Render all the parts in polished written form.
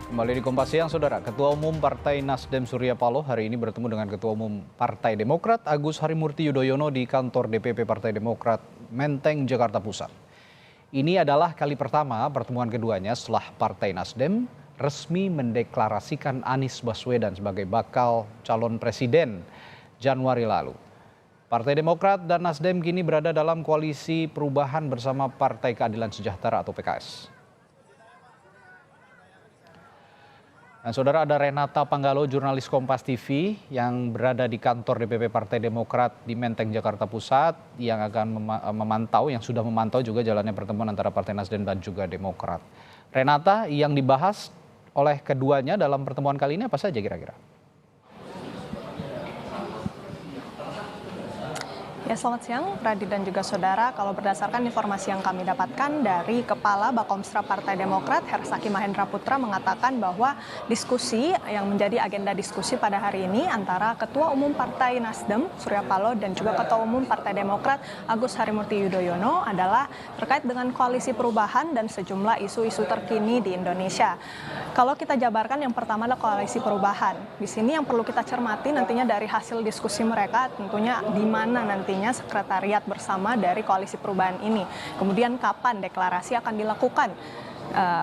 Kembali di Kompas Siang, Saudara. Ketua Umum Partai Nasdem Surya Paloh hari ini bertemu dengan Ketua Umum Partai Demokrat Agus Harimurti Yudhoyono di kantor DPP Partai Demokrat Menteng, Jakarta Pusat. Ini adalah kali pertama pertemuan keduanya setelah Partai Nasdem resmi mendeklarasikan Anies Baswedan sebagai bakal calon presiden Januari lalu. Partai Demokrat dan Nasdem kini berada dalam koalisi perubahan bersama Partai Keadilan Sejahtera atau PKS. Dan Saudara, ada Renata Panggalo, jurnalis Kompas TV yang berada di kantor DPP Partai Demokrat di Menteng, Jakarta Pusat yang akan yang sudah memantau juga jalannya pertemuan antara Partai Nasdem dan juga Demokrat. Renata, yang dibahas oleh keduanya dalam pertemuan kali ini apa saja kira-kira? Ya, selamat siang, Radit dan juga saudara. Kalau berdasarkan informasi yang kami dapatkan dari Kepala Bakomstra Partai Demokrat, Hersaki Mahendra Putra mengatakan bahwa diskusi yang menjadi agenda diskusi pada hari ini antara Ketua Umum Partai Nasdem, Surya Paloh, dan juga Ketua Umum Partai Demokrat, Agus Harimurti Yudhoyono adalah terkait dengan koalisi perubahan dan sejumlah isu-isu terkini di Indonesia. Kalau kita jabarkan, yang pertama adalah koalisi perubahan. Di sini yang perlu kita cermati nantinya dari hasil diskusi mereka, tentunya di mana nantinya sekretariat bersama dari koalisi perubahan ini. Kemudian kapan deklarasi akan dilakukan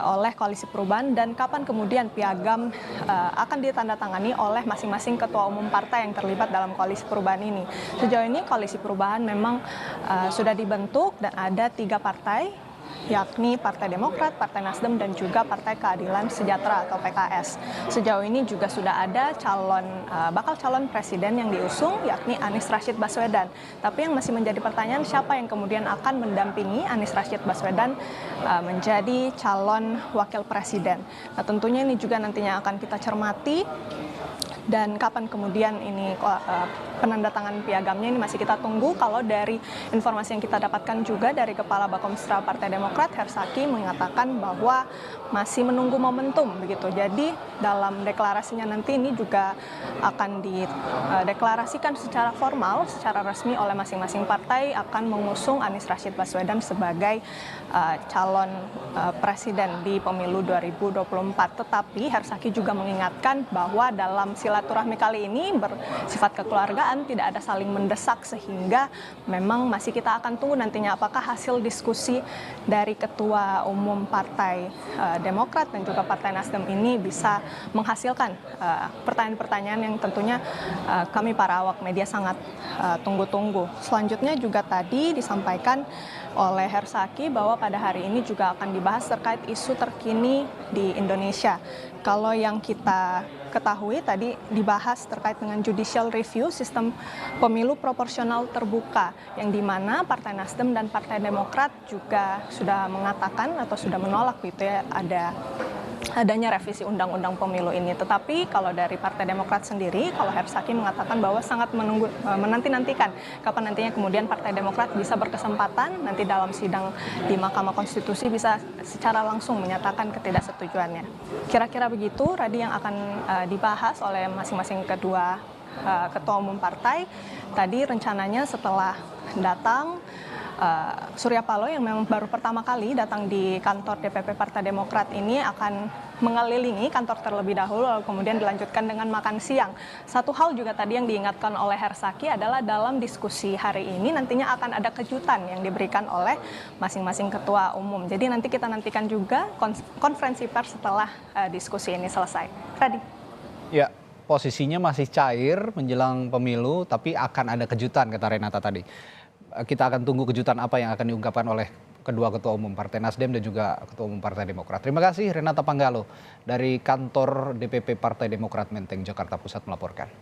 oleh koalisi perubahan dan kapan kemudian piagam akan ditandatangani oleh masing-masing ketua umum partai yang terlibat dalam koalisi perubahan ini. Sejauh ini koalisi perubahan memang sudah dibentuk dan ada 3 partai, yakni Partai Demokrat, Partai Nasdem, dan juga Partai Keadilan Sejahtera atau PKS. Sejauh ini juga sudah ada bakal calon presiden yang diusung, yakni Anies Rashid Baswedan. Tapi yang masih menjadi pertanyaan, siapa yang kemudian akan mendampingi Anies Rashid Baswedan menjadi calon wakil presiden. Nah, tentunya ini juga nantinya akan kita cermati. Dan kapan kemudian ini penandatangan piagamnya ini masih kita tunggu. Kalau dari informasi yang kita dapatkan juga dari Kepala Bakomstra Partai Demokrat, Hersaki mengatakan bahwa masih menunggu momentum begitu. Jadi dalam deklarasinya nanti ini juga akan dideklarasikan secara formal, secara resmi oleh masing-masing partai akan mengusung Anies Rashid Baswedan sebagai calon presiden di pemilu 2024. Tetapi Hersaki juga mengingatkan bahwa dalam silaturahmi kali ini bersifat kekeluargaan, tidak ada saling mendesak, sehingga memang masih kita akan tunggu nantinya apakah hasil diskusi dari Ketua Umum Partai Demokrat dan juga Partai Nasdem ini bisa menghasilkan pertanyaan-pertanyaan yang tentunya kami para awak media sangat tunggu-tunggu. Selanjutnya juga tadi disampaikan oleh Hersaki bahwa pada hari ini juga akan dibahas terkait isu terkini di Indonesia. Kalau yang kita ketahui tadi dibahas terkait dengan judicial review sistem pemilu proporsional terbuka, yang dimana Partai Nasdem dan Partai Demokrat juga sudah mengatakan atau sudah menolak gitu ya adanya revisi undang-undang pemilu ini. Tetapi kalau dari Partai Demokrat sendiri, kalau Hersaki mengatakan bahwa sangat menanti-nantikan kapan nantinya kemudian Partai Demokrat bisa berkesempatan nanti dalam sidang di Mahkamah Konstitusi bisa secara langsung menyatakan ketidaksetujuannya. Kira-kira begitu Radi yang akan dibahas oleh masing-masing kedua ketua umum partai. Tadi rencananya setelah datang Surya Paloh yang memang baru pertama kali datang di kantor DPP Partai Demokrat ini akan mengelilingi kantor terlebih dahulu, lalu kemudian dilanjutkan dengan makan siang. Satu hal juga tadi yang diingatkan oleh Hersaki adalah dalam diskusi hari ini nantinya akan ada kejutan yang diberikan oleh masing-masing ketua umum. Jadi nanti kita nantikan juga konferensi pers setelah diskusi ini selesai. Radi. Ya, posisinya masih cair menjelang pemilu, tapi akan ada kejutan kata Renata tadi. Kita akan tunggu kejutan apa yang akan diungkapkan oleh kedua ketua umum Partai Nasdem dan juga ketua umum Partai Demokrat. Terima kasih Renata Panggalo dari kantor DPP Partai Demokrat Menteng, Jakarta Pusat melaporkan.